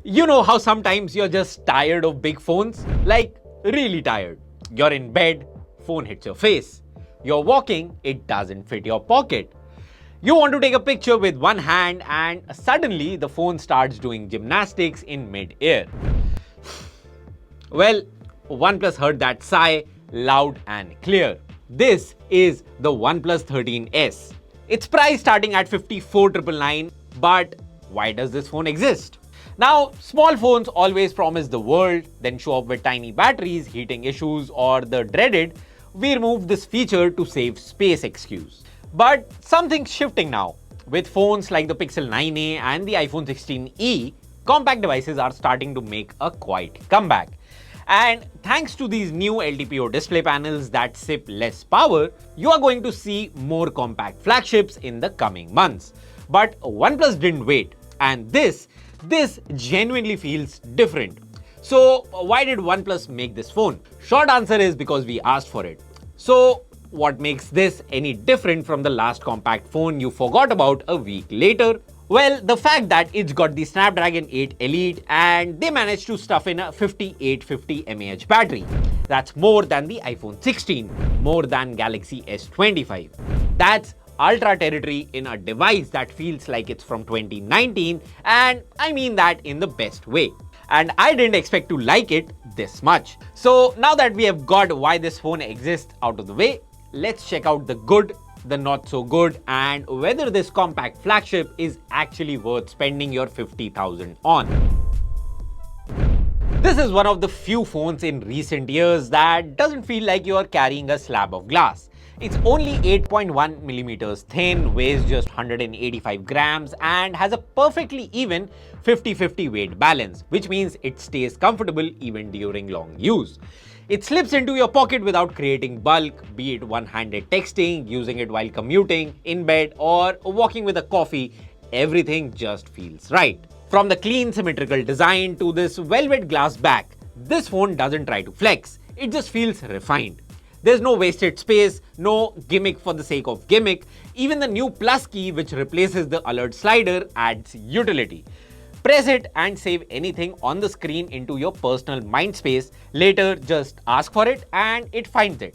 You know how sometimes you're just tired of big phones? Like, really tired. You're in bed, phone hits your face. You're walking, it doesn't fit your pocket. You want to take a picture with one hand and suddenly the phone starts doing gymnastics in mid-air. Well, OnePlus heard that sigh loud and clear. This is the OnePlus 13S. Its price starting at 54,999, but why does this phone exist? Now, small phones always promise the world, then show up with tiny batteries, heating issues, or the dreaded, we removed this feature to save space excuse. But something's shifting now. With phones like the Pixel 9a and the iPhone 16e, compact devices are starting to make a quiet comeback. And thanks to these new LTPO display panels that sip less power, you are going to see more compact flagships in the coming months. But OnePlus didn't wait, and this genuinely feels different. So why did OnePlus make this phone? Short answer is because we asked for it. So what makes this any different from the last compact phone you forgot about a week later? Well, the fact that it's got the Snapdragon 8 Elite and they managed to stuff in a 5850 mAh battery. That's more than the iPhone 16, more than Galaxy S25. That's ultra territory in a device that feels like it's from 2019, and I mean that in the best way. And I didn't expect to like it this much. So now that we have got why this phone exists out of the way, let's check out the good, the not so good, and whether this compact flagship is actually worth spending your 50,000 on. This is one of the few phones in recent years that doesn't feel like you are carrying a slab of glass. It's only 8.1 millimeters thin, weighs just 185 grams, and has a perfectly even 50-50 weight balance, which means it stays comfortable even during long use. It slips into your pocket without creating bulk, be it one-handed texting, using it while commuting, in bed, or walking with a coffee. Everything just feels right. From the clean symmetrical design to this velvet glass back, this phone doesn't try to flex. It just feels refined. There's no wasted space, no gimmick for the sake of gimmick. Even the new plus key, which replaces the alert slider, adds utility. Press it and save anything on the screen into your personal mind space. Later, just ask for it and it finds it.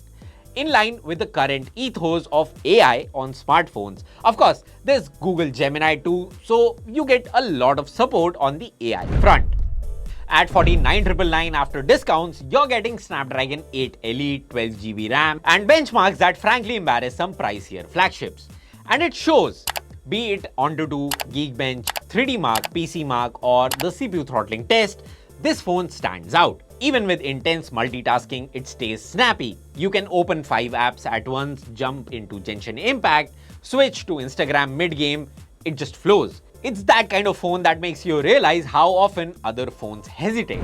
In line with the current ethos of AI on smartphones. Of course, there's Google Gemini too, so you get a lot of support on the AI front. At 49,999 after discounts, you're getting Snapdragon 8 Elite, 12GB RAM, and benchmarks that frankly embarrass some pricier flagships. And it shows, be it Antutu, Geekbench, 3D Mark, PC Mark, or the CPU throttling test, this phone stands out. Even with intense multitasking, it stays snappy. You can open 5 apps at once, jump into Genshin Impact, switch to Instagram mid-game, it just flows. It's that kind of phone that makes you realize how often other phones hesitate.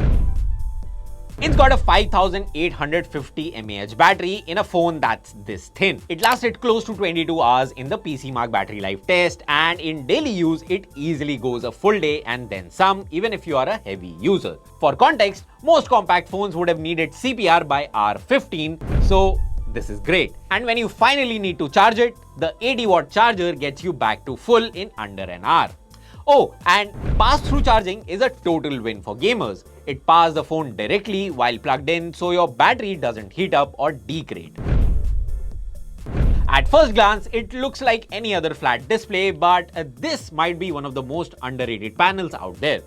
It's got a 5850 mAh battery in a phone that's this thin. It lasted close to 22 hours in the PC Mark battery life test, and in daily use, it easily goes a full day and then some, even if you are a heavy user. For context, most compact phones would have needed CPR by hour 15, so this is great. And when you finally need to charge it, the 80-watt charger gets you back to full in under an hour. Oh, and pass-through charging is a total win for gamers. It powers the phone directly while plugged in, so your battery doesn't heat up or degrade. At first glance, it looks like any other flat display, but this might be one of the most underrated panels out there.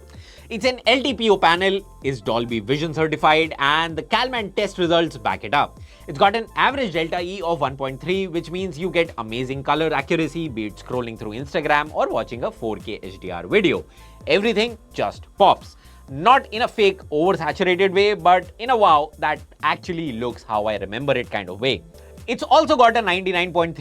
It's an LTPO panel, is Dolby Vision certified, and the Calman test results back it up. It's got an average delta E of 1.3, which means you get amazing color accuracy, be it scrolling through Instagram or watching a 4K HDR video. Everything just pops. Not in a fake oversaturated way, but in a wow that actually looks how I remember it kind of way. It's also got a 99.3%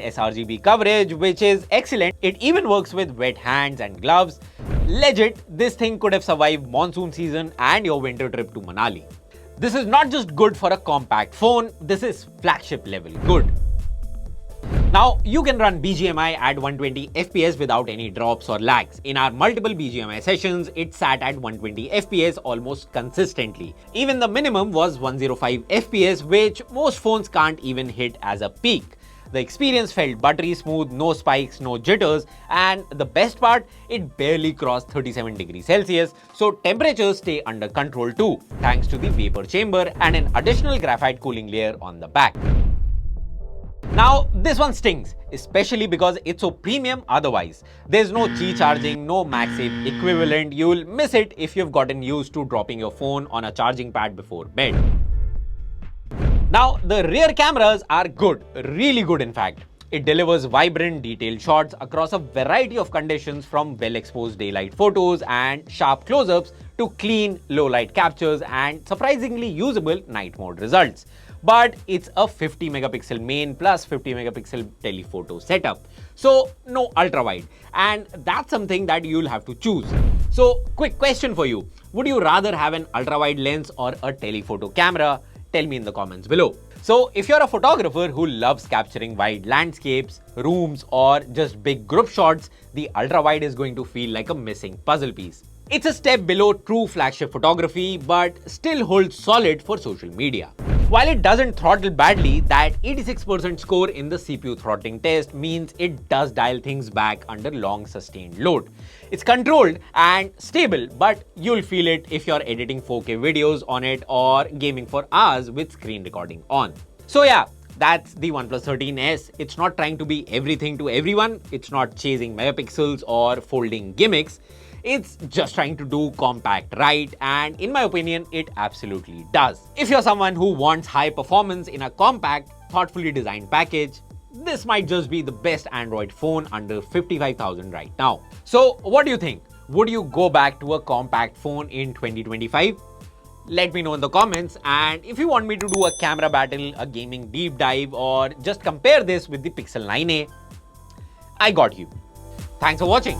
sRGB coverage, which is excellent. It even works with wet hands and gloves. Legit, this thing could have survived monsoon season and your winter trip to Manali. This is not just good for a compact phone, this is flagship level good. Now, you can run BGMI at 120 FPS without any drops or lags. In our multiple BGMI sessions, it sat at 120 FPS almost consistently. Even the minimum was 105 FPS, which most phones can't even hit as a peak. The experience felt buttery smooth, no spikes, no jitters, and the best part, it barely crossed 37 degrees Celsius, so temperatures stay under control too, thanks to the vapor chamber and an additional graphite cooling layer on the back. Now, this one stings, especially because it's so premium otherwise. There's no Qi charging, no MagSafe equivalent. You'll miss it if you've gotten used to dropping your phone on a charging pad before bed. Now, the rear cameras are good, really good in fact. It delivers vibrant, detailed shots across a variety of conditions, from well-exposed daylight photos and sharp close-ups to clean, low-light captures and surprisingly usable night mode results. But it's a 50 megapixel main plus 50 megapixel telephoto setup. So no ultra wide, and that's something that you'll have to choose. So quick question for you. Would you rather have an ultra wide lens or a telephoto camera? Tell me in the comments below. So if you're a photographer who loves capturing wide landscapes, rooms or just big group shots, the ultra wide is going to feel like a missing puzzle piece. It's a step below true flagship photography, but still holds solid for social media. While it doesn't throttle badly, that 86% score in the CPU throttling test means it does dial things back under long sustained load. It's controlled and stable, but you'll feel it if you're editing 4K videos on it or gaming for hours with screen recording on. So yeah, that's the OnePlus 13S. It's not trying to be everything to everyone. It's not chasing megapixels or folding gimmicks. It's just trying to do compact right, and in my opinion, it absolutely does. If you're someone who wants high performance in a compact, thoughtfully designed package, this might just be the best Android phone under 55,000 right now. So what do you think? Would you go back to a compact phone in 2025? Let me know in the comments, and if you want me to do a camera battle, a gaming deep dive, or just compare this with the Pixel 9a, I got you. Thanks for watching.